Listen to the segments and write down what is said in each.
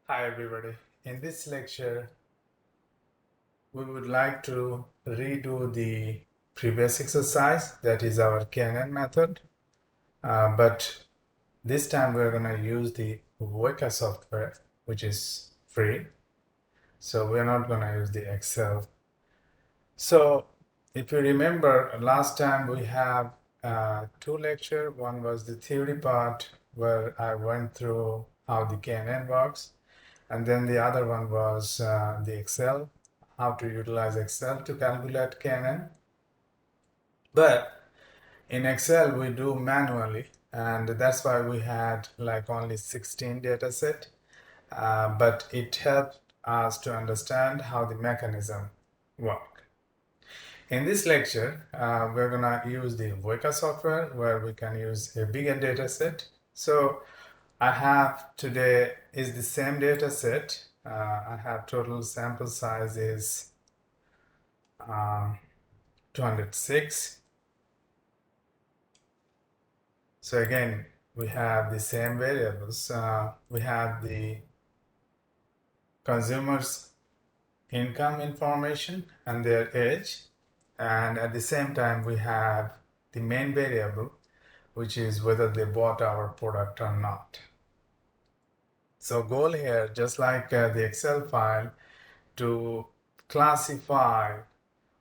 Hi everybody. In this lecture, we would like to redo the previous exercise, that is our KNN method. But this time we're going to use the WEKA software, which is free. So we're not going to use the Excel. So if you remember, last time we have two lectures. One was the theory part where I went through how the KNN works. And then the other one was the Excel, how to utilize Excel to calculate KNN. But in Excel, we do manually, and that's why we had like only 16 data set. But it helped us to understand how the mechanism work. In this lecture, we're gonna use the WEKA software where we can use a bigger data set. So I have today is the same data set. I have total sample size is 206. So again, we have the same variables. We have the consumer's income information and their age. And at the same time, we have the main variable, which is whether they bought our product or not. So goal here, just like the Excel file, to classify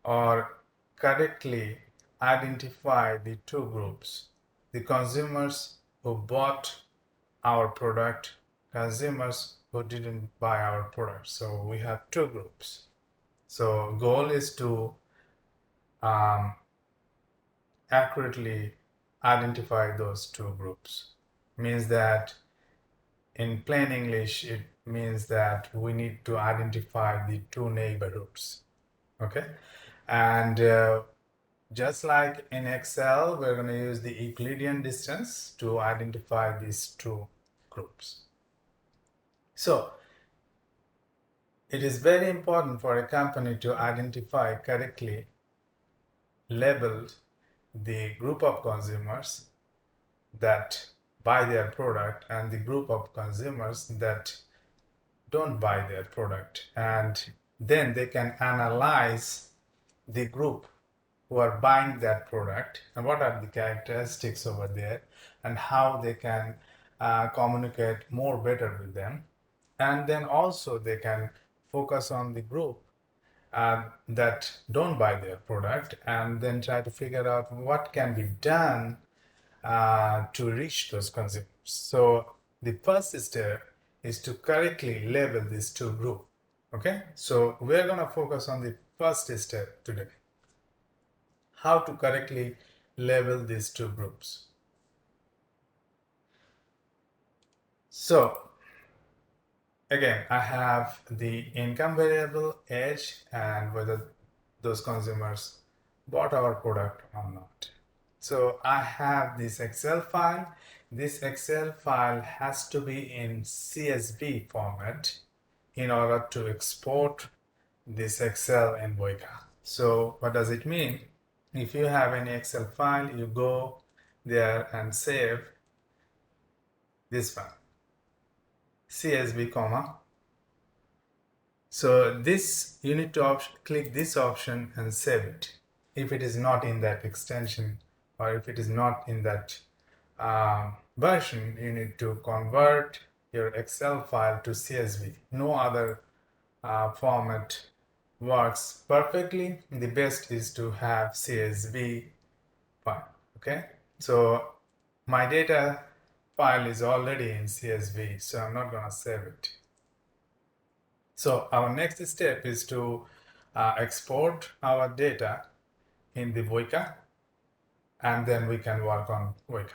or correctly identify the two groups: the consumers who bought our product, consumers who didn't buy our product. So we have two groups. So goal is to accurately identify those two groups. Means that in plain English, it means that we need to identify the two neighborhoods. Okay, and just like in Excel, we're going to use the Euclidean distance to identify these two groups. So it is very important for a company to identify correctly labeled the group of consumers that buy their product and the group of consumers that don't buy their product. And then they can analyze the group who are buying that product and what are the characteristics over there and how they can communicate more better with them. And then also they can focus on the group that don't buy their product and then try to figure out what can be done to reach those consumers. So the first step is to correctly label these two groups. Okay, so we're going to focus on the first step today: how to correctly label these two groups. So again, I have the income variable, age, and whether those consumers bought our product or not. So I have this Excel file. This Excel file has to be in CSV format in order to export this Excel in WEKA. So what does it mean? If you have any Excel file, you go there and save this file, CSV, comma. So this, you need to click this option and save it. If it is not in that extension or if it is not in that version, you need to convert your Excel file to CSV. No other format works perfectly. The best is to have CSV file. Okay, so my data file is already in CSV, so I'm not going to save it. So our next step is to export our data in the WEKA, and then we can work on WEKA.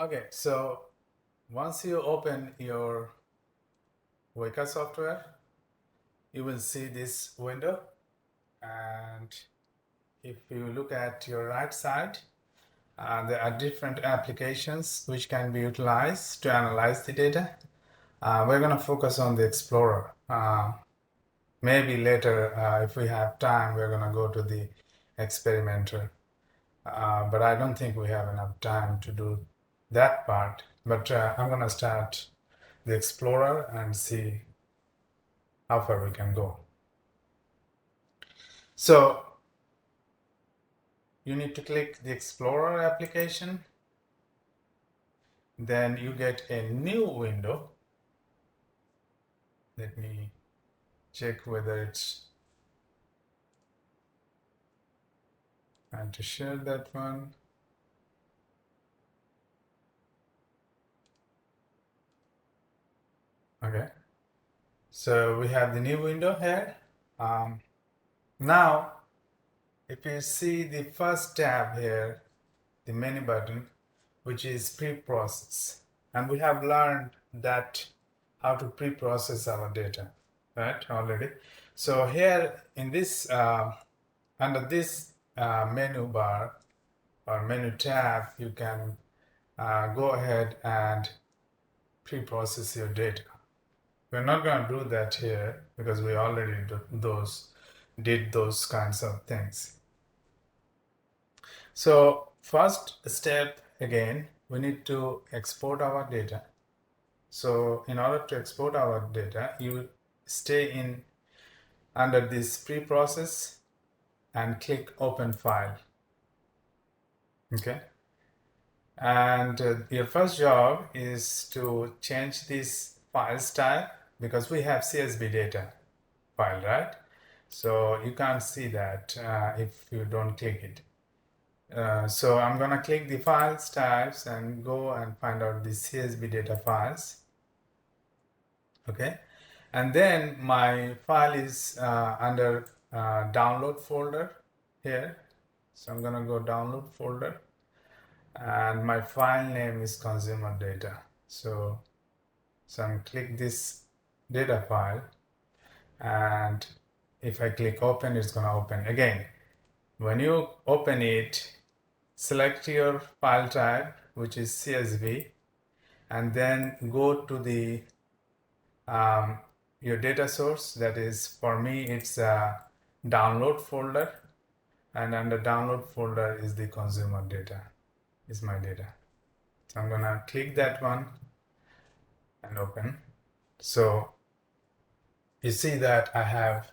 Okay, so once you open your WEKA software, you will see this window, and if you look at your right side, there are different applications which can be utilized to analyze the data. We're going to focus on the Explorer. Maybe later, if we have time, we're going to go to the Experimenter. but I don't think we have enough time to do that part. But I'm going to start the Explorer and see how far we can go. So you need to click the Explorer application. Then you get a new window. Let me check whether it's and to share that one. Okay. So we have the new window here. Now, if you see the first tab here, the menu button, which is pre-process, and we have learned that how to pre-process our data, right, already. So here in this, under this menu bar or menu tab, you can go ahead and pre-process your data. We're not going to do that here because we already did those kinds of things. So first step, again, we need to export our data. So in order to export our data, you stay in under this pre-process and click open file. Okay. And your first job is to change this file style because we have CSV data file, right? So you can't see that if you don't click it. So I'm going to click the files types and go and find out the CSV data files. Okay. And then my file is under download folder here. So I'm going to go download folder and my file name is consumer data. So I'm click this data file, and if I click open, it's going to open again. When you open it, select your file type, which is CSV, and then go to the your data source. That is, for me, it's a download folder, and under download folder is the consumer data, is my data. So I'm gonna click that one and open. So you see that I have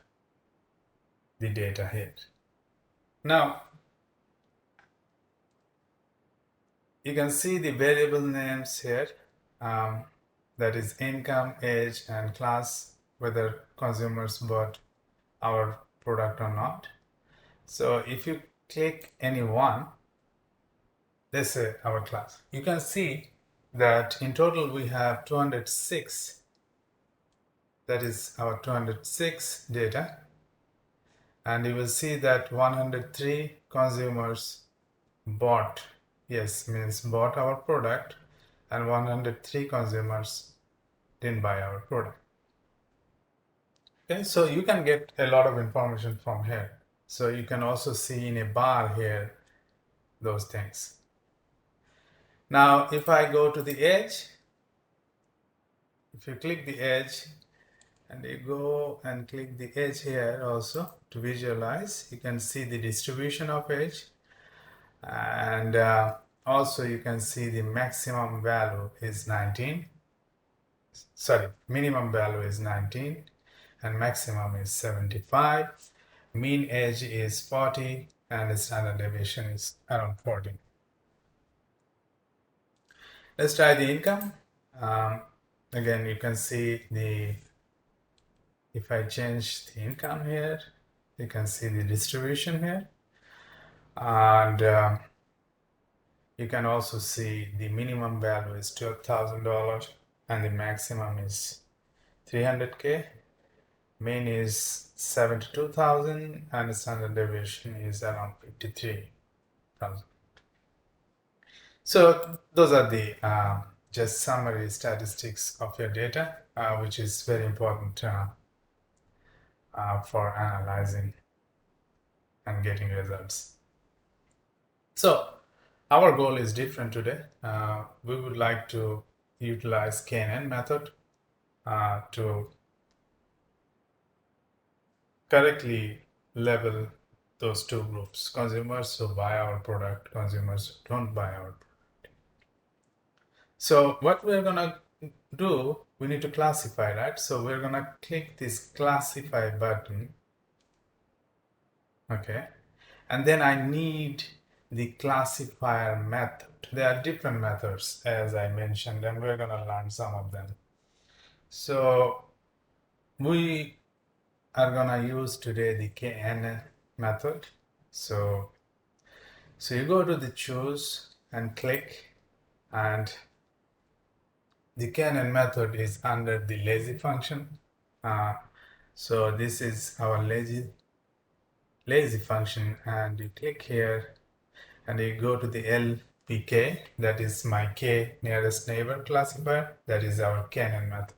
the data here. Now you can see the variable names here. That is income, age, and class, whether consumers bought our product or not. So if you click any one, let's say our class, you can see that in total we have 206. That is our 206 data. And you will see that 103 consumers bought, yes, means bought our product, and 103 consumers didn't buy our product. Okay, so you can get a lot of information from here. So you can also see in a bar here those things. Now, if I go to the edge, if you click the edge and you go and click the edge here also to visualize, you can see the distribution of edge, and also you can see the maximum value is 19. Sorry, minimum value is 19 and maximum is 75. Mean edge is 40 and the standard deviation is around 40. Let's try the income. Again, you can see if I change the income here, you can see the distribution here. And you can also see the minimum value is $12,000 and the maximum is 300K. Mean is 72,000 and the standard deviation is around 53,000. So those are the just summary statistics of your data, which is very important for analyzing and getting results. So our goal is different today. We would like to utilize KNN method to correctly label those two groups: consumers who buy our product, consumers who don't buy our product. So what we're gonna do, we need to classify, right? So we're gonna click this classify button, okay? And then I need the classifier method. There are different methods, as I mentioned, and we're gonna learn some of them. So we are gonna use today the KNN method. So you go to the choose and click, and the KNN method is under the lazy function. So this is our lazy function, and you click here and you go to the LPK, that is my K nearest neighbor classifier. That is our KNN method.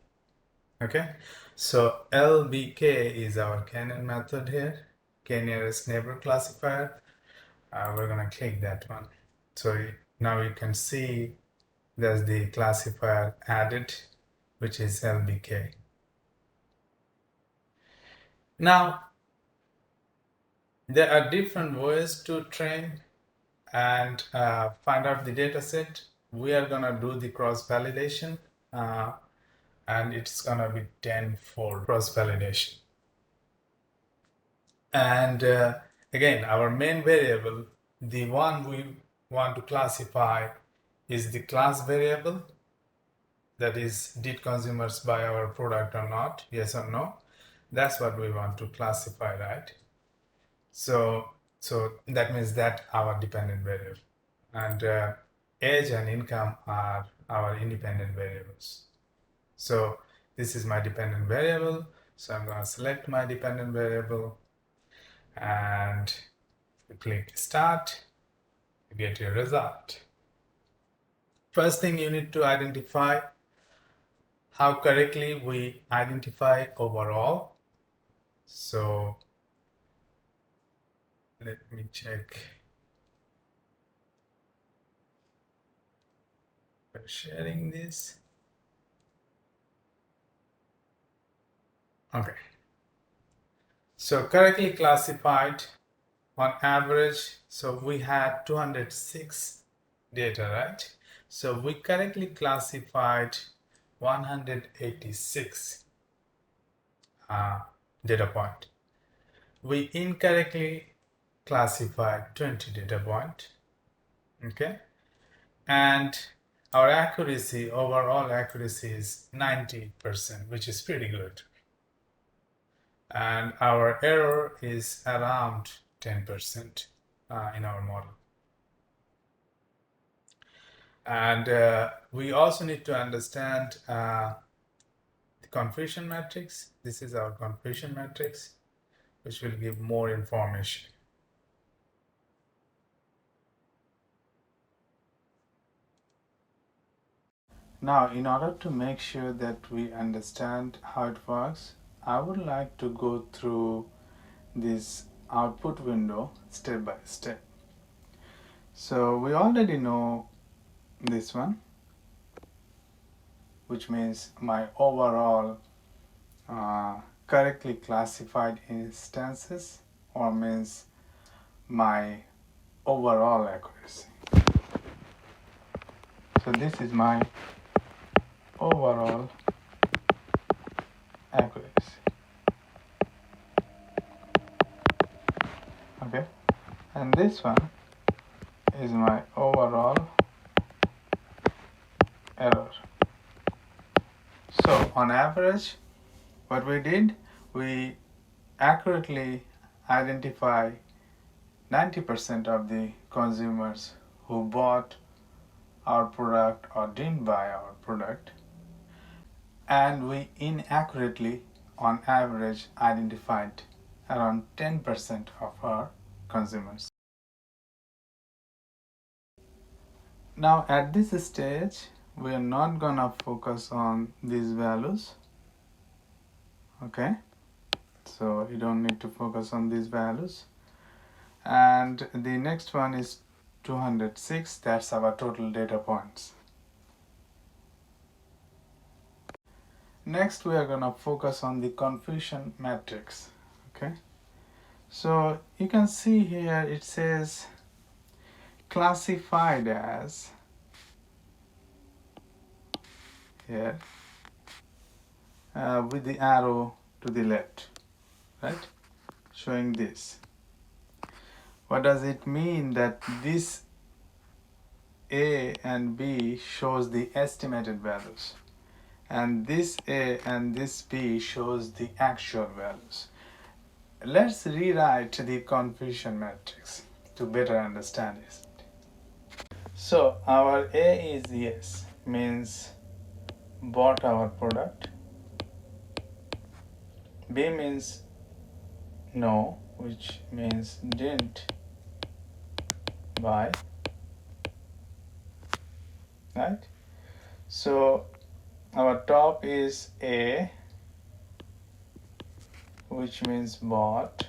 Okay, so LBK is our KNN method here, K nearest neighbor classifier. We're gonna click that one. So now you can see there's the classifier added, which is LBK. Now, there are different ways to train and find out the data set. We are gonna do the cross validation, and it's gonna be 10-fold cross validation. And again, our main variable, the one we want to classify, is the class variable. That is, did consumers buy our product or not? Yes or no? That's what we want to classify, right? So that means that our dependent variable, and age and income are our independent variables. So this is my dependent variable. So I'm going to select my dependent variable and click start. You get your result. First thing you need to identify how correctly we identify overall. So let me check by sharing this. Okay. So correctly classified on average, so we had 206 data, right? So we correctly classified 186 data point. We incorrectly classified 20 data point, okay? And our accuracy, overall accuracy, is 90%, which is pretty good. And our error is around 10% in our model. And we also need to understand the confusion matrix. This is our confusion matrix, which will give more information. Now, in order to make sure that we understand how it works, I would like to go through this output window step by step. So we already know this one, which means my overall correctly classified instances, or means my overall accuracy. So this is my overall accuracy. Okay, and this one is my overall error. So on average, what we did, we accurately identify 90% of the consumers who bought our product or didn't buy our product, and we inaccurately, on average, identified around 10% of our consumers. Now at this stage, we are not gonna focus on these values, okay? So you don't need to focus on these values. And the next one is 206, that's our total data points. Next, we are gonna focus on the confusion matrix, okay? So you can see here it says classified as, here, with the arrow to the left, right, showing this. What does it mean? That this A and B shows the estimated values, and this A and this B shows the actual values. Let's rewrite the confusion matrix to better understand it. So our A is yes, means bought our product. B means no, which means didn't buy, right? So our top is A, which means bought.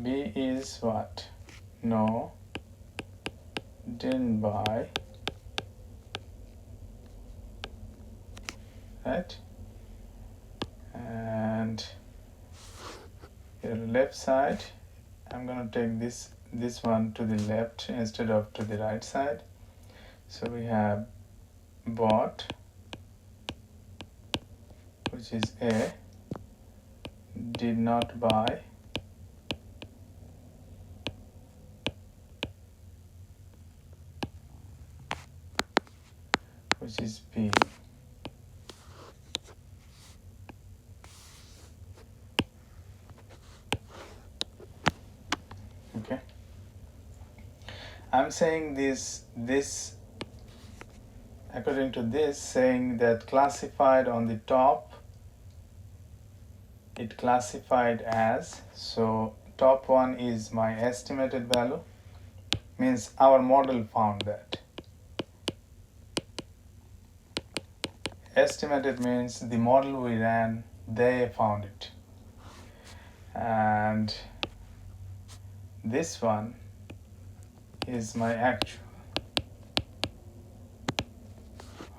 B is what? No, didn't buy, right? And here left side, I'm gonna take this one to the left instead of to the right side. So we have bought, which is A, did not buy, which is B. Okay, I'm saying this according to this, saying that classified on the top, it classified as, so top one is my estimated value, means our model found that. Estimated means the model we ran, they found it. And this one is my actual.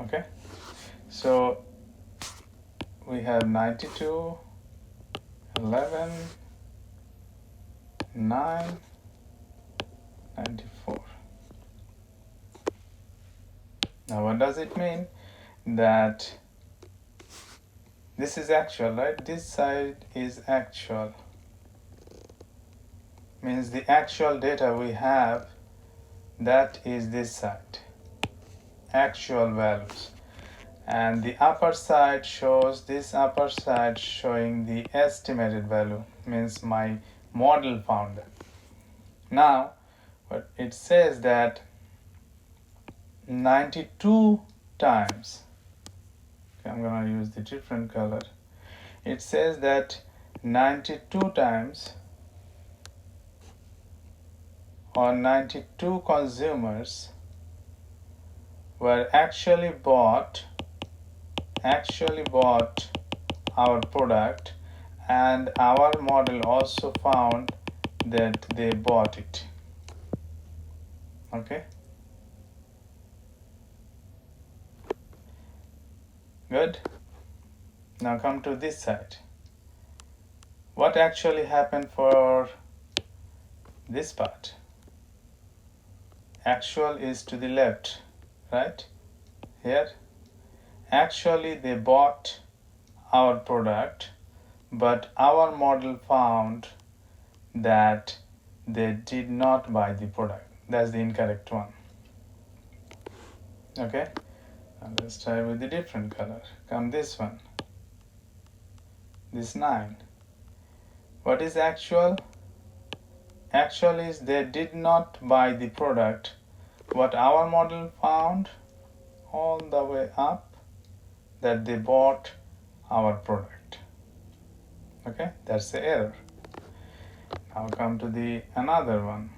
Okay, so we have 92, 11, 9, 94. Now what does it mean? That this is actual, right? This side is actual, means the actual data we have, that is this side, actual values, and the upper side shows, this upper side showing the estimated value, means my model found that. Now what it says that 92 times, I'm gonna use the different color, it says that 92 times, or 92 consumers were actually bought our product, and our model also found that they bought it. Okay, good. Now come to this side. What actually happened for this part? Actual is to the left, right? Here, actually they bought our product, but our model found that they did not buy the product. That's the incorrect one. Okay, now let's try with the different color. Come this one, this 9. What is actual? Actual is they did not buy the product. What our model found all the way up, that they bought our product. Okay, that's the error. Now come to the another one,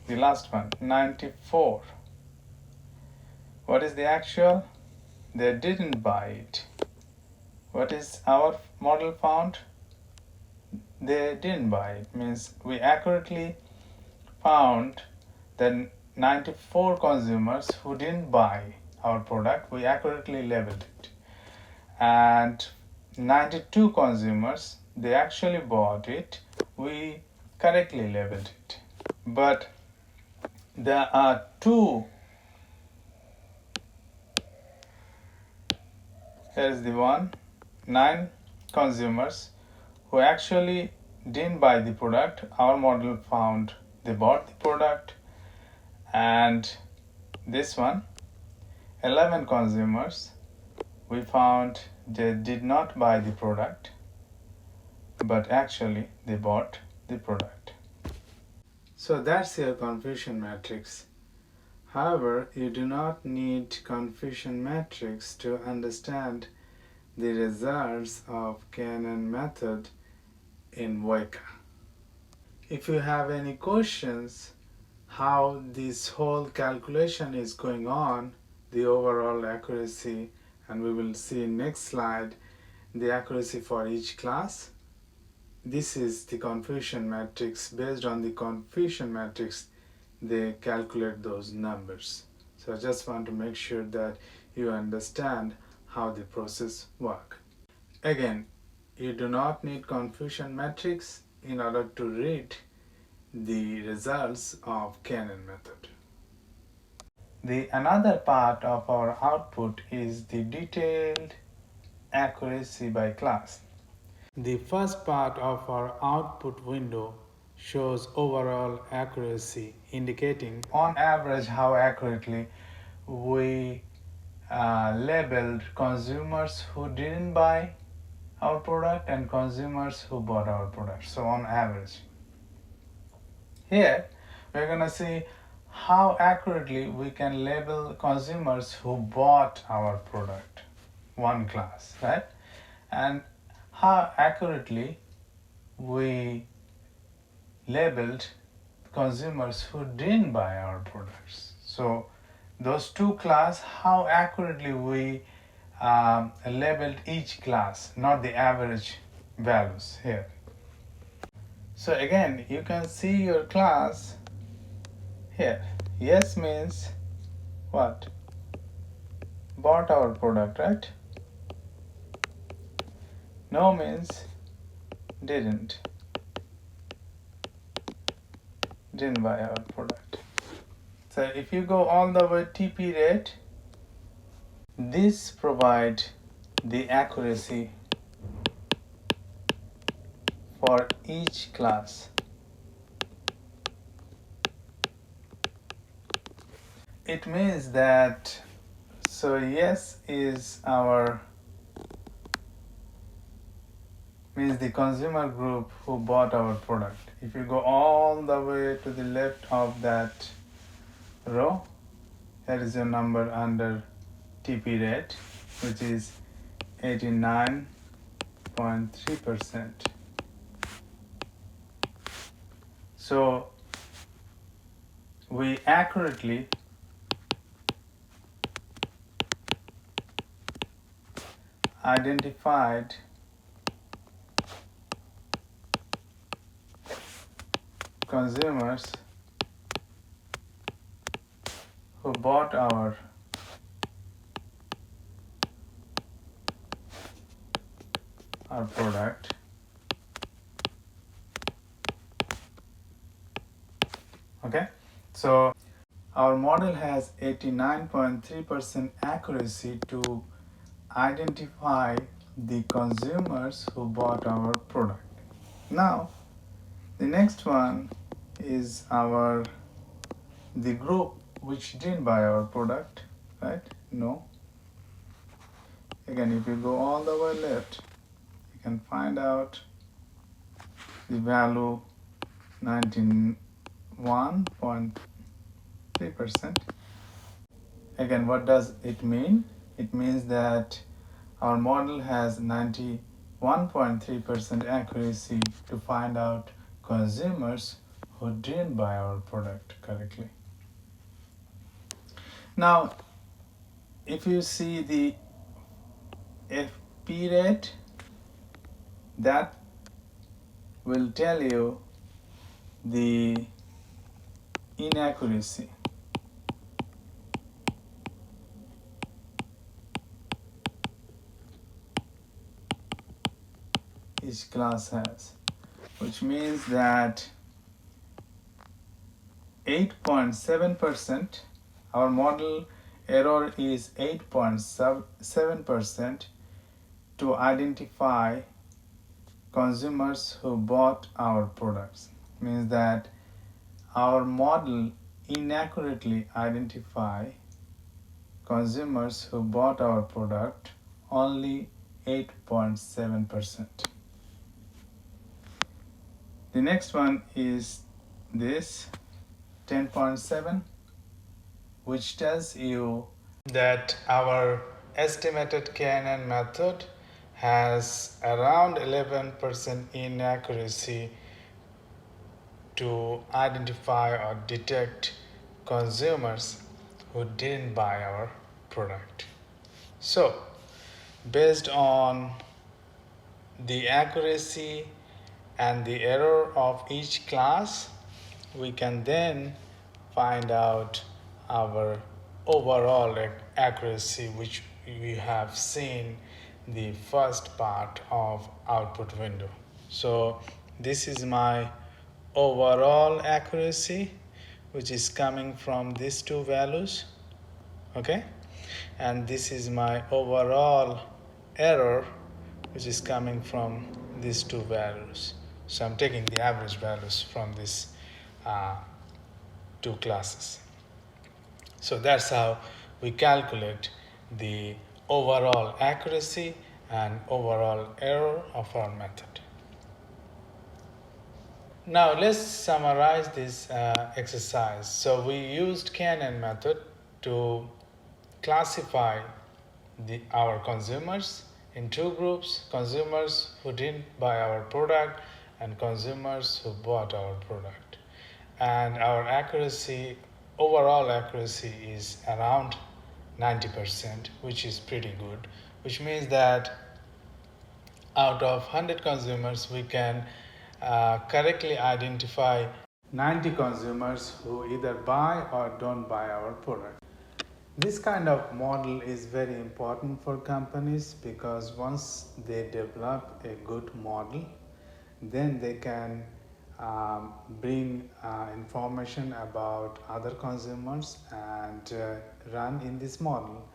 the last one, 94. What is the actual? They didn't buy it. What is our model found? They didn't buy it, means we accurately found that 94 consumers who didn't buy our product, we accurately labeled it. And 92 consumers, they actually bought it. We correctly labeled it. But there are here's the one, 9 consumers who actually didn't buy the product. Our model found they bought the product. And this one, 11 consumers, we found they did not buy the product, but actually they bought the product. So that's your confusion matrix. However, you do not need confusion matrix to understand the results of KNN method in WEKA. If you have any questions how this whole calculation is going on, the overall accuracy, and we will see in next slide the accuracy for each class. This is the confusion matrix. Based on the confusion matrix, they calculate those numbers. So I just want to make sure that you understand how the process works. Again, you do not need confusion matrix in order to read the results of KNN method. The another part of our output is the detailed accuracy by class. The first part of our output window shows overall accuracy, indicating on average how accurately we labeled consumers who didn't buy our product and consumers who bought our product. So on average. Here we're going to see how accurately we can label consumers who bought our product, one class, right? And how accurately we labeled consumers who didn't buy our products. So those two class, how accurately we labeled each class, not the average values here. So again, you can see your class here. Yes means what? Bought our product, right? No means didn't buy our product. So if you go all the way TP rate, this provide the accuracy for each class. It means that, so yes is our, means the consumer group who bought our product. If you go all the way to the left of that row, here is your number under TP rate, which is 89.3%. So we accurately identified consumers who bought our product. Okay, so our model has 89.3% accuracy to identify the consumers who bought our product. Now the next one is the group which didn't buy our product, right? No. Again, if you go all the way left, you can find out the value 91.3%. Again, what does it mean? It means that our model has 91.3% accuracy to find out consumers who didn't buy our product correctly. Now, if you see the FP rate, that will tell you the inaccuracy. each class has, which means that 8.7%, our model error is 8.7% to identify consumers who bought our products. Means that our model inaccurately identify consumers who bought our product only 8.7%. The next one is this 10.7, which tells you that our estimated KNN method has around 11% inaccuracy to identify or detect consumers who didn't buy our product. So, based on the accuracy and the error of each class, we can then find out our overall accuracy, which we have seen the first part of output window. So this is my overall accuracy, which is coming from these two values, okay, and this is my overall error, which is coming from these two values. So I'm taking the average values from these two classes. So that's how we calculate the overall accuracy and overall error of our method. Now let's summarize this exercise. So we used KNN method to classify our consumers in two groups: consumers who didn't buy our product and consumers who bought our product. And our accuracy, overall accuracy, is around 90%, which is pretty good, which means that out of 100 consumers, we can correctly identify 90 consumers who either buy or don't buy our product. This kind of model is very important for companies because once they develop a good model, then they can bring information about other consumers and run in this model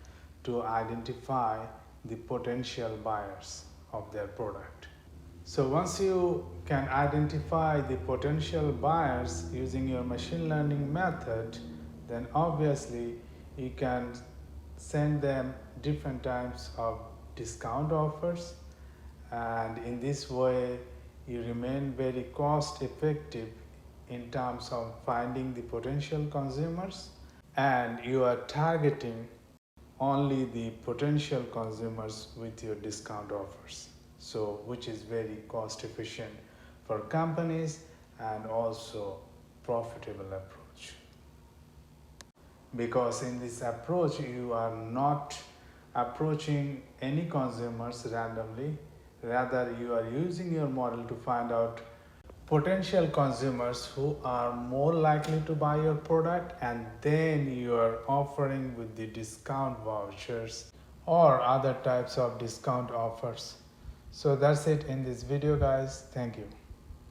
to identify the potential buyers of their product. So once you can identify the potential buyers using your machine learning method, then obviously you can send them different types of discount offers, and in this way you remain very cost effective in terms of finding the potential consumers, and you are targeting only the potential consumers with your discount offers, so which is very cost efficient for companies and also profitable approach, because in this approach you are not approaching any consumers randomly, rather you are using your model to find out potential consumers who are more likely to buy your product, and then you are offering with the discount vouchers or other types of discount offers. So that's it in this video, guys. Thank you.